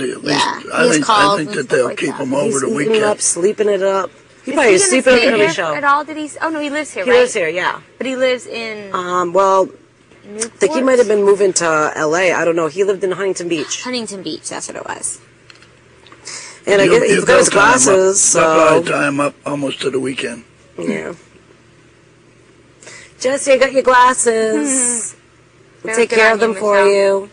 At least, I think that they'll keep him over the weekend. He's eating up, sleeping it up. He probably is sleeping on every show. At all? Did he? Oh no, he lives here. He lives here, yeah. But he lives in. Well, I think he might have been moving to L.A. I don't know. He lived in Huntington Beach. Huntington Beach, that's what it was. And I guess he forgot his glasses, so. They'll probably tie him up almost to the weekend. Yeah. Jesse, I got your glasses. We'll take care of them for you.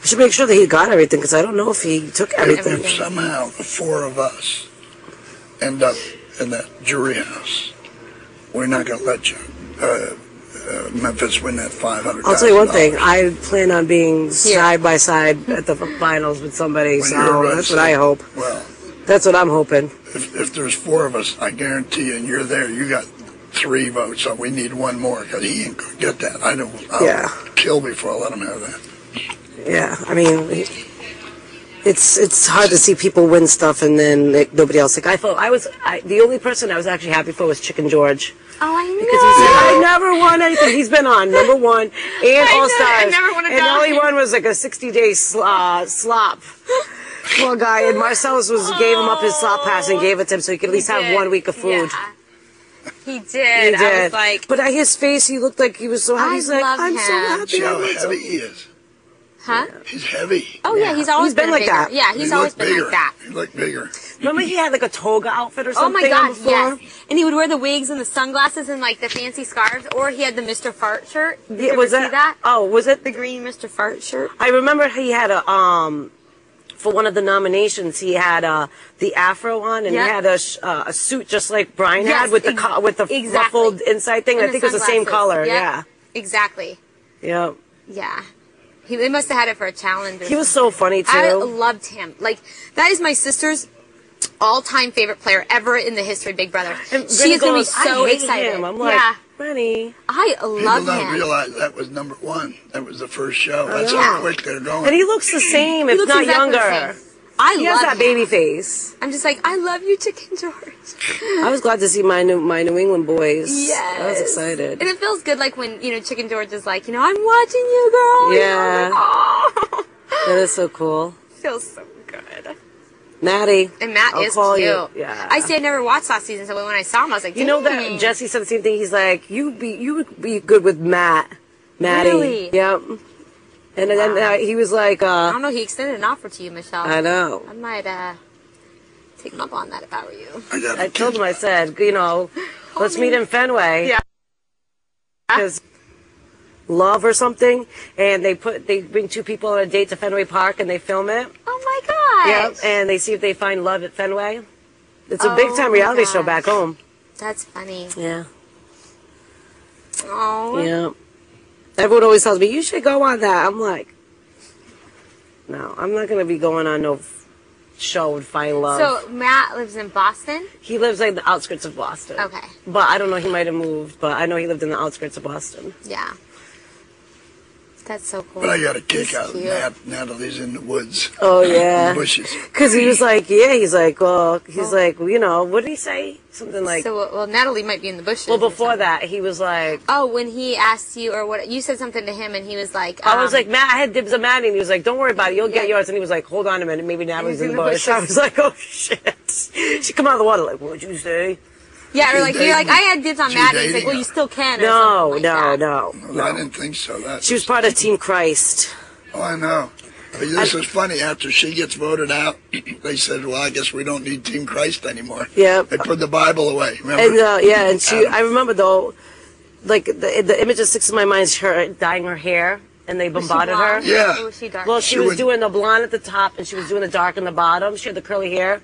I should make sure that he got everything, because I don't know if he took everything. If somehow the four of us end up in that jury house, we're not going to let you, Memphis win that $500,000. I'll tell you one thing. I plan on being side by side at the finals with somebody, so that's what I hope. Well, that's what I'm hoping. If there's four of us, I guarantee you, and you're there, you got 3 votes, so we need one more, because he ain't going to get that. I'll kill before I let him have that. Yeah, I mean, it's hard to see people win stuff and then nobody else. Like the only person I was actually happy for was Chicken George. Oh, I know. Because he said, I never won anything. He's been on number 1 and All Stars. I never won a and all he won was like a 60-day slop. Poor guy. And Marcellus gave him up his slop pass and gave it to him so he could at least have 1 week of food. Yeah. He did. I was like, but at his face, he looked like he was so happy. He's like, I'm so happy. See how heavy he is. Huh? He's heavy. Oh yeah, he's always been like that. Yeah, he's always been like that. He looked bigger. Remember he had like a toga outfit or something? Oh my God, before? yes. And he would wear the wigs and the sunglasses and like the fancy scarves, or he had the Mr. Fart shirt. Did you ever see that? Oh, was it the green Mr. Fart shirt? I remember he had a for one of the nominations he had the afro on and he had a suit just like Brian had with the ruffled inside thing. And I think it was the same color. Yeah. Exactly. Yep. Yeah. They must have had it for a challenge. He was so funny, too. I loved him. Like, that is my sister's all-time favorite player ever in the history of Big Brother. She's going to be so excited. I'm like, Rennie. I love him. People don't realize that was number 1. That was the first show. That's how quick they're going. And he looks the same, if not younger. He has that baby face. I'm just like, I love you, Chicken George. I was glad to see my New England boys. Yes. I was excited. And it feels good, like when Chicken George is like, I'm watching you, girl. Yeah. Like, oh. That is so cool. Feels so good. Maddie. And Matt is cute. Yeah. I say I never watched last season, so when I saw him, I was like, dang. You know that Jesse said the same thing. He's like, you would be good with Maddie. Really? Yep. And then he was like, I don't know, he extended an offer to you, Michelle. I know. I might take him up on that if I were you. I told him, I said, let's meet in Fenway. Yeah. Because Love or something, and they bring 2 people on a date to Fenway Park and they film it. Oh my gosh. Yep, and they see if they find love at Fenway. It's a big time reality show back home. That's funny. Yeah. Oh. Yeah. Everyone always tells me, you should go on that. I'm like, no, I'm not going to be going on no show and find love. So Matt lives in Boston? He lives like the outskirts of Boston. Okay. But I don't know, he might have moved, but I know he lived in the outskirts of Boston. Yeah. That's so cool. But I got a kick out of Natalie's in the woods. Oh, yeah. In the bushes. Because he was like, what did he say? Something like... So, well, Natalie might be in the bushes. Well, before that, he was like... Oh, when he asked you, or what, you said something to him, and he was like... I was like, Matt, I had dibs on Maddie, and he was like, don't worry about it, you'll get yours. And he was like, hold on a minute, maybe Natalie's in the bush. I was like, oh, shit. She come out of the water like, what'd you say? Yeah, or like, you're like, I had dibs on Maddie. He's like, well, you still can. No. I didn't think so. She was part of Team Christ. Oh, I know. But this is funny. After she gets voted out, they said, well, I guess we don't need Team Christ anymore. Yeah. They put the Bible away. Remember? And I remember, though, like, the image that sticks in my mind is her dyeing her hair, and they bombarded her. Yeah. Or was she dark? Well, she was doing the blonde at the top, and she was doing the dark in the bottom. She had the curly hair.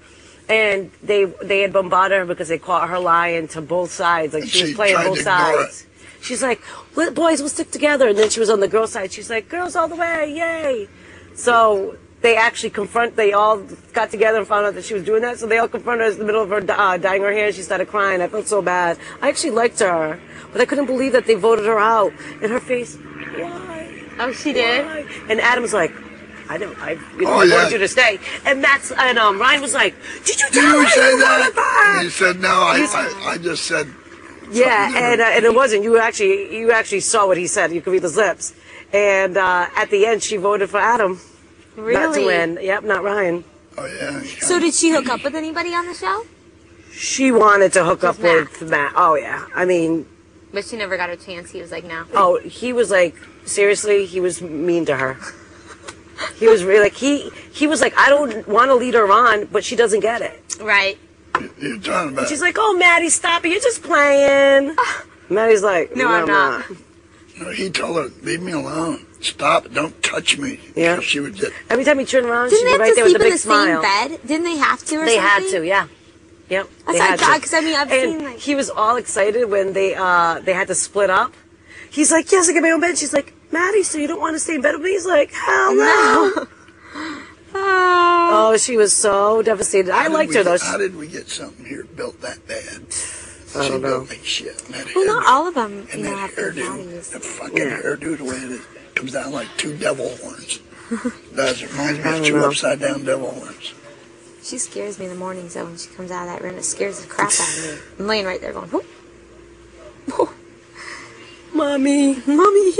And they had bombarded her because they caught her lying to both sides. Like, she was playing both sides. She's like, boys, we'll stick together. And then she was on the girl side. She's like, girls all the way, yay. So they actually they all got together and found out that she was doing that. So they all confronted her in the middle of her dyeing her hair, and she started crying. I felt so bad. I actually liked her, but I couldn't believe that they voted her out. And her face, why? Oh, she did? Why? And Adam's like, I wanted you to stay. And Ryan was like, did you tell her say that? He said, no, I just said. Yeah, and it wasn't. You actually saw what he said. You could read his lips. And at the end, she voted for Adam. Really? Not to win. Yep, not Ryan. Oh, yeah. So did she hook up with anybody on the show? She wanted to hook up Matt. with Matt. Oh, yeah. I mean... But she never got a chance. He was like, no. Oh, he was like, seriously, he was mean to her. He was really like, he was like, I don't want to lead her on, but she doesn't get it. Right. You're talking about... She's like, oh, Maddie, stop it. You're just playing. Maddie's like, No, I'm not. No, he told her, leave me alone. Stop. Don't touch me. Yeah. Because she would get... Every time he turned around, Didn't she'd they be have right there to with a sleep in big the smile. same bed? Didn't they have to or They something? had to, yeah. Yep. That's they had to. because I mean, I've And seen like... he was all excited when they had to split up. He's like, yes, I get my own bed. She's like, Maddie, so you don't want to stay in bed with me? He's like, hell no. Oh, she was so devastated. I liked her, though. How did we get something here built that bad? I don't know. Built like shit. And that Well, not hairdo- all of them, and you know, that have good hairdo, bodies. that fucking Yeah. hairdo, the way it is, comes down like two devil horns. Does it reminds me I of don't two know. upside down devil horns. She scares me in the mornings, though, when she comes out of that room. It scares the crap out of me. I'm laying right there going, whoop. Whoop. Mommy. Mommy.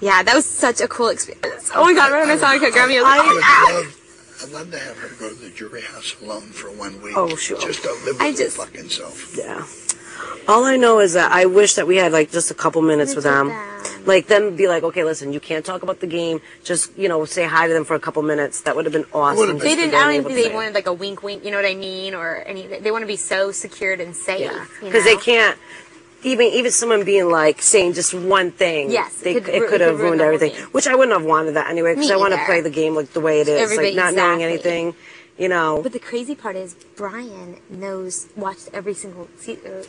Yeah, that was such a cool experience. Oh my god, right when I saw her grab me, I was like, I'd love to have her go to the jury house alone for 1 week. Oh, sure. Just to live with her fucking self. Yeah. All I know is that I wish that we had, like, just a couple minutes with them. Like, them be like, okay, listen, you can't talk about the game. Just, you know, say hi to them for a couple minutes. That would have been awesome. They didn't, I don't even think they wanted like a wink wink, you know what I mean? Or any, they want to be so secured and safe. Yeah. you Because they know? can't, even someone being like, saying just one thing. Yes, It it could could have ruin ruined the whole everything. game. Which I wouldn't have wanted that anyway. Because Me I want to either. play the game like the way it is. Everybody- Like, not knowing exactly. anything, you know. But the crazy part is Brian watched every single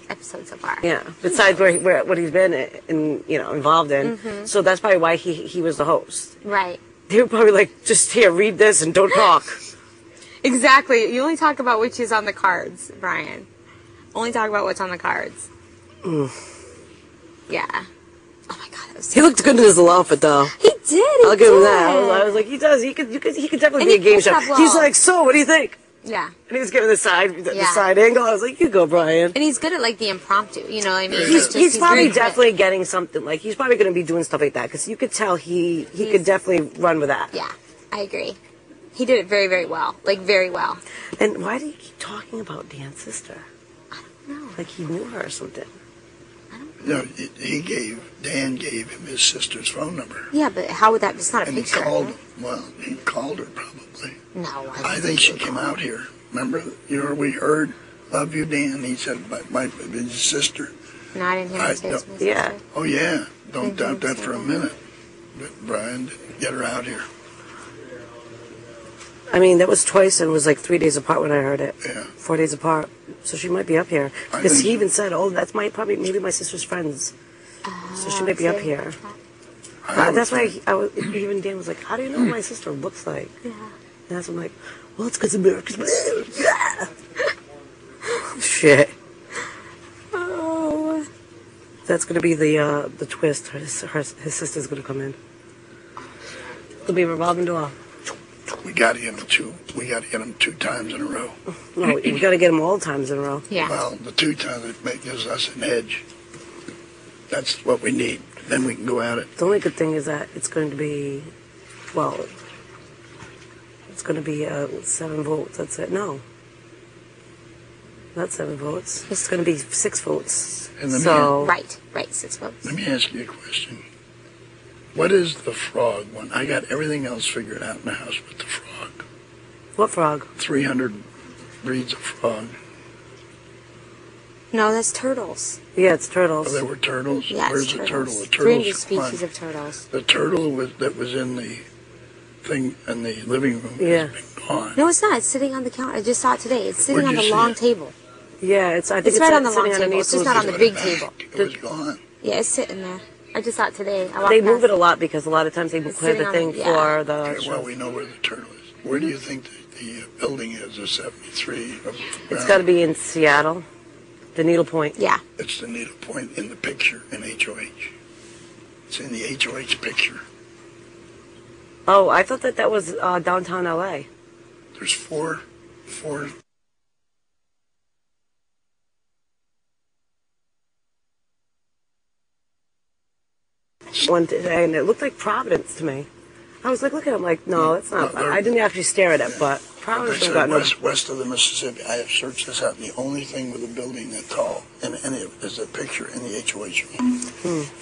episode so far. Yeah. Besides what he's been involved in. Mm-hmm. So that's probably why he was the host. Right. They were probably like, just here, read this and don't talk. Exactly. You only talk about which is on the cards, Brian. Only talk about what's on the cards. Yeah. Oh my god, that was so He looked good in his little outfit, though. He did. I'll give him that. I was like, he does. He could definitely And be a he game picks show. up well. He's like, so what do you think? Yeah. And he was giving the side Yeah. angle. I was like, you go, Brian. And he's good at like the impromptu, you know what I mean? He's probably very good. definitely getting something. Like, he's probably going to be doing stuff like that because you could tell he could definitely run with that. Yeah, I agree. He did it very, very well. Like, very well. And why do you keep talking about Dan's sister? I don't know. Like he knew her or something. No, Dan gave him his sister's phone number. Yeah, but how would that, it's not a And he picture. called, right? he called her probably. No, I think she came out here. Remember, we heard, love you, Dan. He said, his sister. No, I didn't hear him say it was my Yeah. sister. Oh, yeah. Don't Didn't doubt say that for a that. minute. But Brian didn't get her out here. I mean, that was twice and it was like 3 days apart when I heard it. Yeah. 4 days apart. So she might be up here. I Because think he so. even said, oh, that's maybe my sister's friends. So she might be up here. That's why even Dan was like, how do you know what my sister looks like? Yeah. And that's when I'm like, well, it's because America's... Shit. Oh. That's going to be the twist. His sister's going to come in. It'll be a revolving door. We got to get him 2 times in a row. No, we got to get them all times in a row. Yeah. Well, the 2 times it gives us an edge. That's what we need. Then we can go at it. The only good thing is that it's going to be, well, it's going to be 7 votes. That's it. No. Not 7 votes. It's going to be 6 votes. And So, Right, 6 votes. Let me ask you a question. What is the frog one? I got everything else figured out in the house but the frog. what frog? 300 breeds of frog. No, that's turtles. Yeah, it's Oh, turtles. there were turtles? Yeah, Where's it's the turtles. turtle? The 300 turtle's species gone. of turtles. The turtle that was in the thing in the living room Yeah. has been gone. No, it's not. It's sitting on the counter. I just saw it today. It's sitting Where'd on you the see long it? table. Yeah, I think It's right on the sitting long table. underneath It's just those- not on the Put big it back. table. It was gone. Yeah, it's sitting there. I just saw it today. I walked They move past it a lot because a lot of times they clear sitting the on thing the- yeah. for the Okay, well, we know where the turtle is. Where do you think the building is, the 73? It's got to be in Seattle, the Needle Point. Yeah. It's the needle point in the picture in HOH. It's in the HOH picture. Oh, I thought that was downtown LA. There's four one day, and it looked like Providence to me. I was like, look at it. I'm like, no, it's not. I didn't actually stare at it, but Providence got no. West of the Mississippi, I have searched this out. The only thing with a building that tall in any of is a picture in the HOH room.